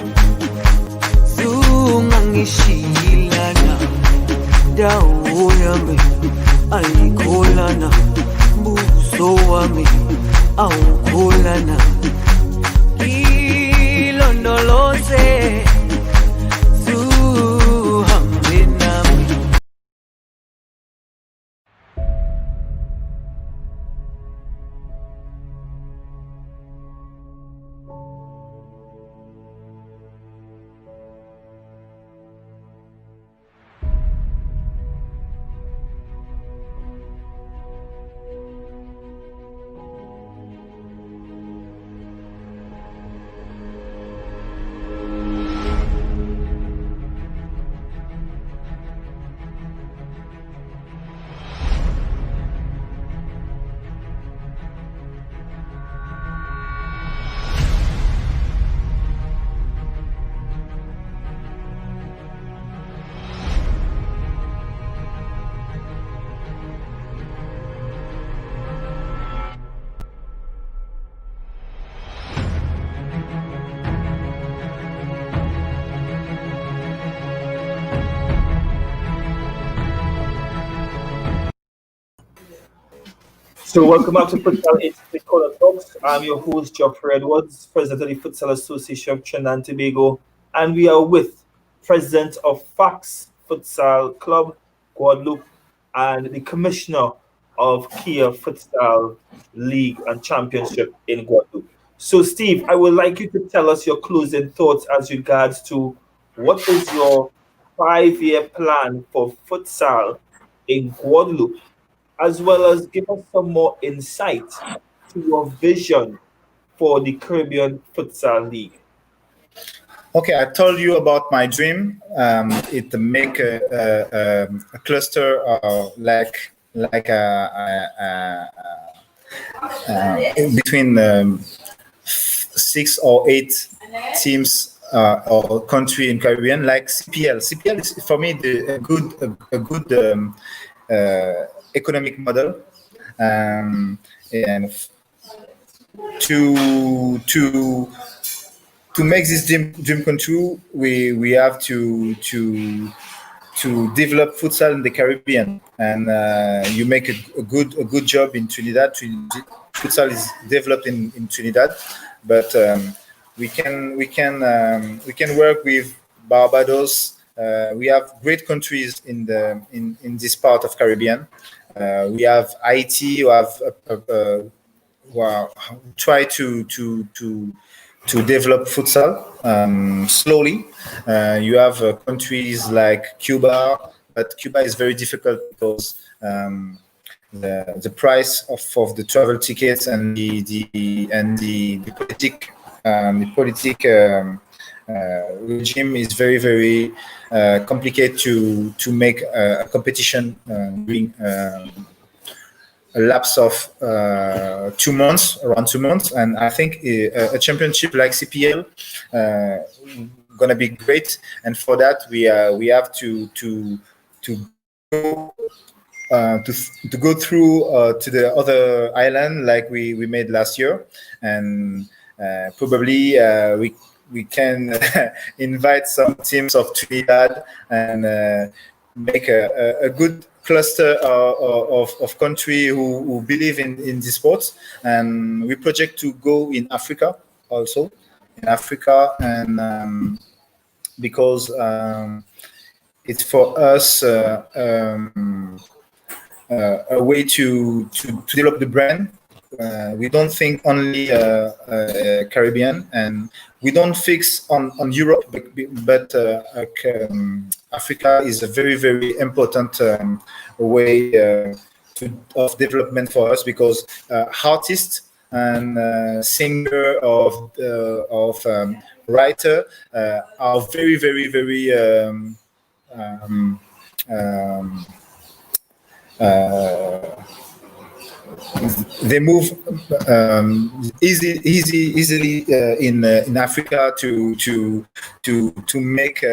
zungangishilana dawo yami ayikholana buso wami awukholana ilondoloze So welcome back to Futsal868 Corner Talks. I'm your host, Geoffrey Edwards, President of the Futsal Association of Trinidad and Tobago, and we are with President of FAX Futsal Club, Guadeloupe, and the Commissioner of Kia Futsal League and Championship in Guadeloupe. So Steve, I would like you to tell us your closing thoughts as regards to what is your 5-year plan for futsal in Guadeloupe, as well as give us some more insight to your vision for the Caribbean Futsal League. Okay, I told you about my dream. It to make a cluster between 6 or 8 teams or country in Caribbean, like CPL. CPL is for me a good economic model, and to make this dream come true, we have to develop futsal in the Caribbean, and you make a good job in Trinidad. Futsal is developed in Trinidad, but we can work with Barbados. We have great countries in this part of Caribbean. We have Haiti, who have try to develop futsal slowly. You have countries like Cuba, but Cuba is very difficult because the price of the travel tickets and the politic regime is very complicated to make a competition during a lapse of around 2 months, and I think a championship like CPL gonna be great. And for that, we have to go through to the other island like we made last year, and probably we can invite some teams of Trinidad and make a good cluster of country who believe in this sport. And we project to go in Africa also, and because it's for us a way to develop the brand. We don't think only Caribbean, and we don't fix on Europe, but Africa is a very important way of development for us, because artists and singer of writer are very they move easily in Africa to make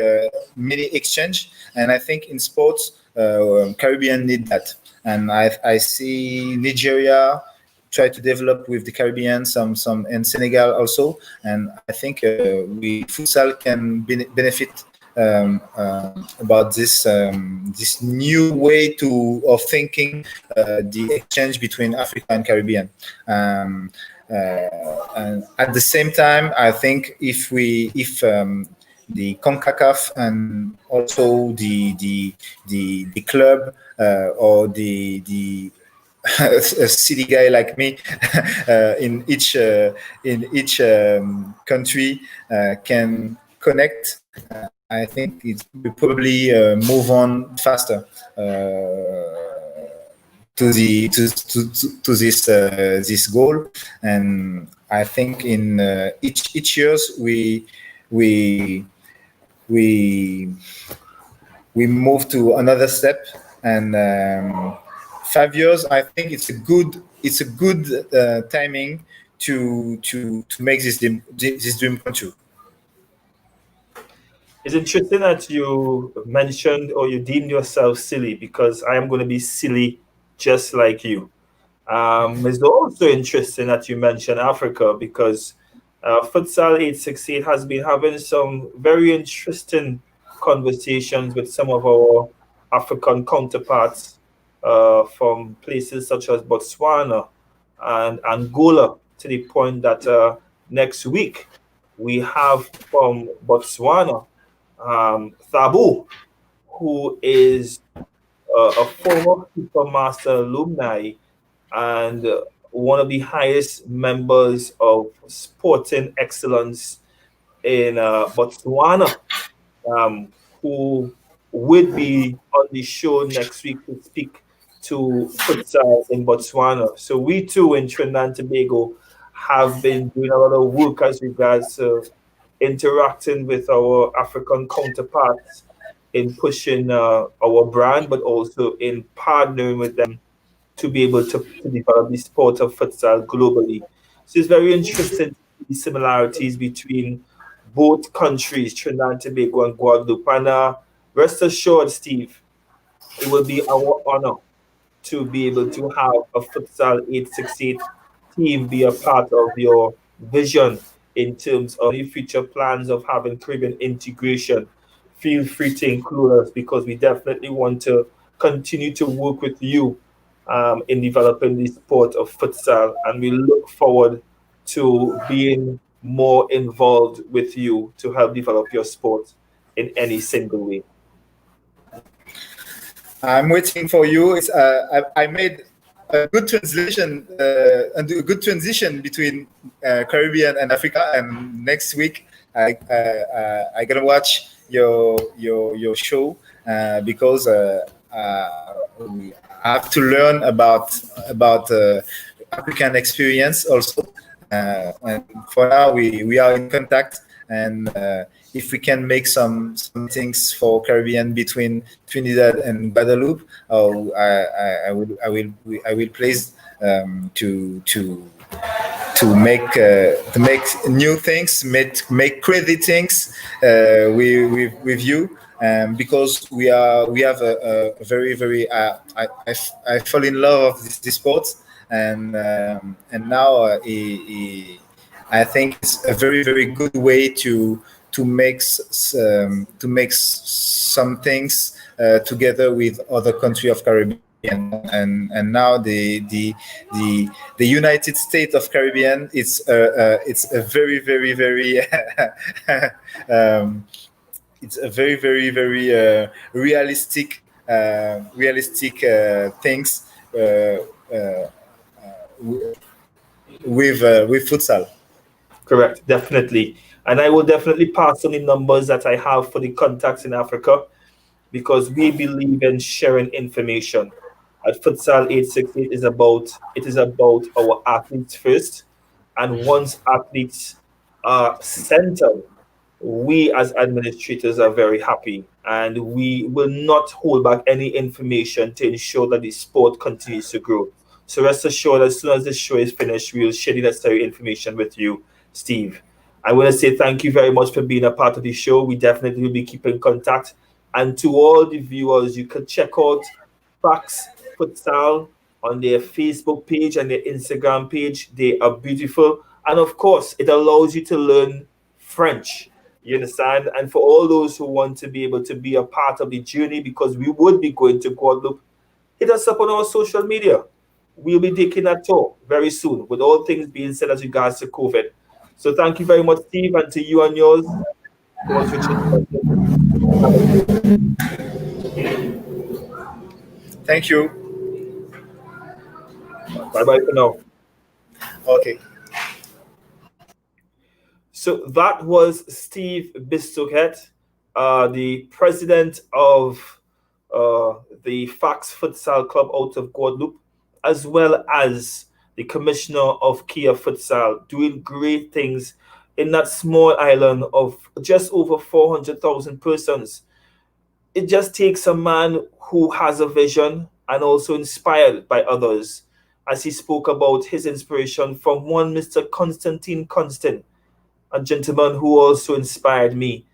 many exchange, and I think in sports Caribbean need that. And I see Nigeria try to develop with the Caribbean, some and Senegal also, and I think we futsal can benefit about this new way of thinking the exchange between Africa and Caribbean. And at the same time, I think if the CONCACAF and also the club or the a city guy like me in each country can connect, I think it will probably move on faster to this goal. And I think in each years we move to another step, and 5 years, I think it's a good timing to make this dream come true. It's interesting that you mentioned or you deemed yourself silly, because I am going to be silly just like you. It's also interesting that you mentioned Africa, because Futsal868 has been having some very interesting conversations with some of our African counterparts from places such as Botswana and Angola, to the point that next week we have from Botswana Thabu, who is a former FIFA Master alumni and one of the highest members of sporting excellence in Botswana, um, who would be on the show next week to speak to futsal in Botswana. So we too in Trinidad and Tobago have been doing a lot of work as regards to interacting with our African counterparts in pushing our brand, but also in partnering with them to be able to develop the sport of futsal globally. So it's very interesting the similarities between both countries, Trinidad and Tobago and Guadeloupe. And rest assured, Steve, it will be our honor to be able to have a Futsal868 team be a part of your vision in terms of any future plans of having Caribbean integration. Feel free to include us because we definitely want to continue to work with you in developing the sport of futsal, and we look forward to being more involved with you to help develop your sport in any single way. I'm waiting for you. I made a good translation and a good transition between Caribbean and Africa. And next week, I gonna watch your show because we have to learn about African experience also. And for now, we are in contact, and if we can make some things for Caribbean between Trinidad and Guadeloupe, I will please to make new things, make crazy things with you. Because we have a very I fall in love of this sport, and now I think it's a very good way to make some things together with other countries of Caribbean, and now the United States of Caribbean, it's a very it's a very realistic things with futsal. Correct, definitely. And I will definitely pass on the numbers that I have for the contacts in Africa because we believe in sharing information. At Futsal868 is about our athletes first. And once athletes are centered, we as administrators are very happy, and we will not hold back any information to ensure that the sport continues to grow. So rest assured, as soon as this show is finished, we will share the necessary information with you, Steve. I want to say thank you very much for being a part of the show. We definitely will be keeping contact. And to all the viewers, you can check out FAX Futsal on their Facebook page and their Instagram page. They are beautiful. And of course, it allows you to learn French. You understand? And for all those who want to be able to be a part of the journey, because we would be going to Guadeloupe, hit us up on our social media. We'll be taking that tour very soon, with all things being said as regards to COVID. So thank you very much, Steve, and to you and yours. Thank you. Bye-bye for now. Okay. So that was Steeve Bistoquet, the president of the FAX Futsal Club out of Guadeloupe, as well as the commissioner of Kia Futsal, doing great things in that small island of just over 400,000 persons. It just takes a man who has a vision and also inspired by others, as he spoke about his inspiration from one Mr. Constantine Constant, a gentleman who also inspired me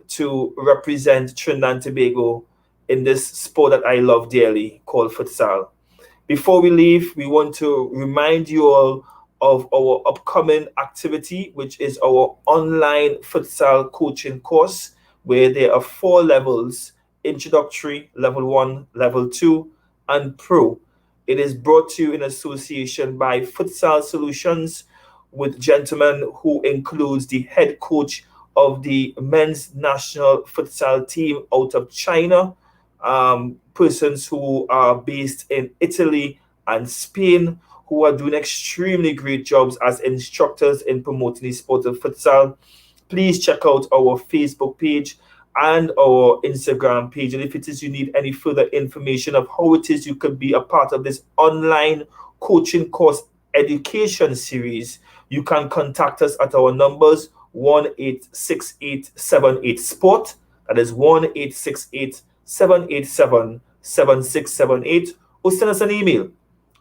to represent Trinidad and Tobago in this sport that I love dearly called futsal. Before we leave, we want to remind you all of our upcoming activity, which is our online futsal coaching course, where there are 4 levels: introductory, level 1, level 2, and Pro. It is brought to you in association by Futsal Solutions with gentlemen who includes the head coach of the men's national futsal team out of China, persons who are based in Italy and Spain, who are doing extremely great jobs as instructors in promoting the sport of futsal. Please check out our Facebook page and our Instagram page. And if it is you need any further information of how it is you could be a part of this online coaching course education series, you can contact us at our numbers 1-868-78-SPORT. That is 1-868-787-7678. Or send us an email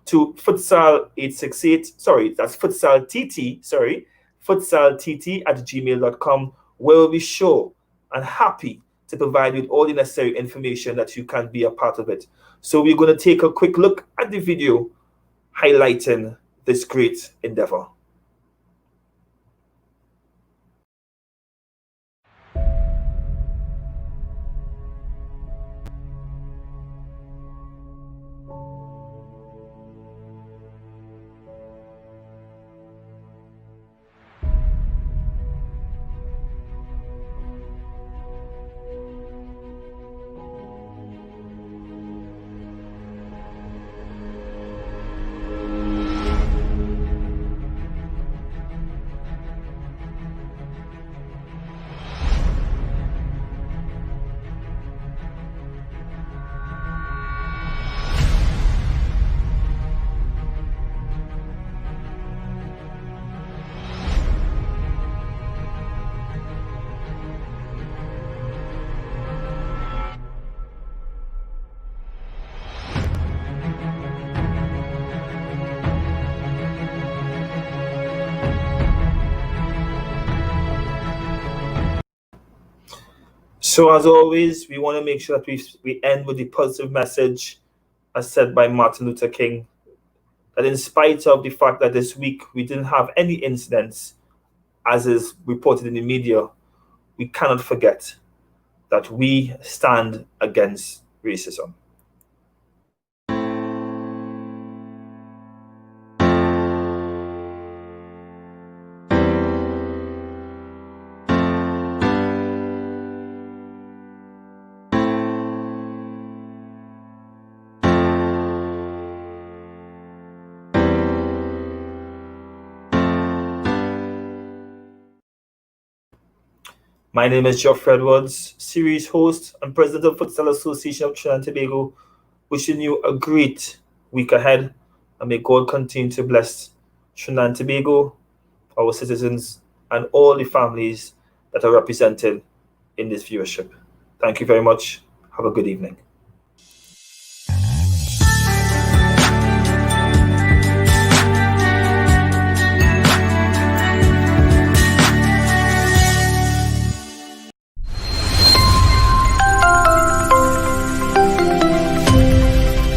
to Futsal868, that's Futsaltt, Futsaltt@gmail.com, where we'll be sure and happy to provide you with all the necessary information that you can be a part of it. So we're going to take a quick look at the video highlighting this great endeavor. So as always, we want to make sure that we end with the positive message as said by Martin Luther King, that in spite of the fact that this week we didn't have any incidents, as is reported in the media, we cannot forget that we stand against racism. My name is Geoffrey Edwards, series host and president of Futsal Association of Trinidad Tobago, wishing you a great week ahead, and may God continue to bless Trinidad and Tobago, our citizens, and all the families that are represented in this viewership. Thank you very much. Have a good evening.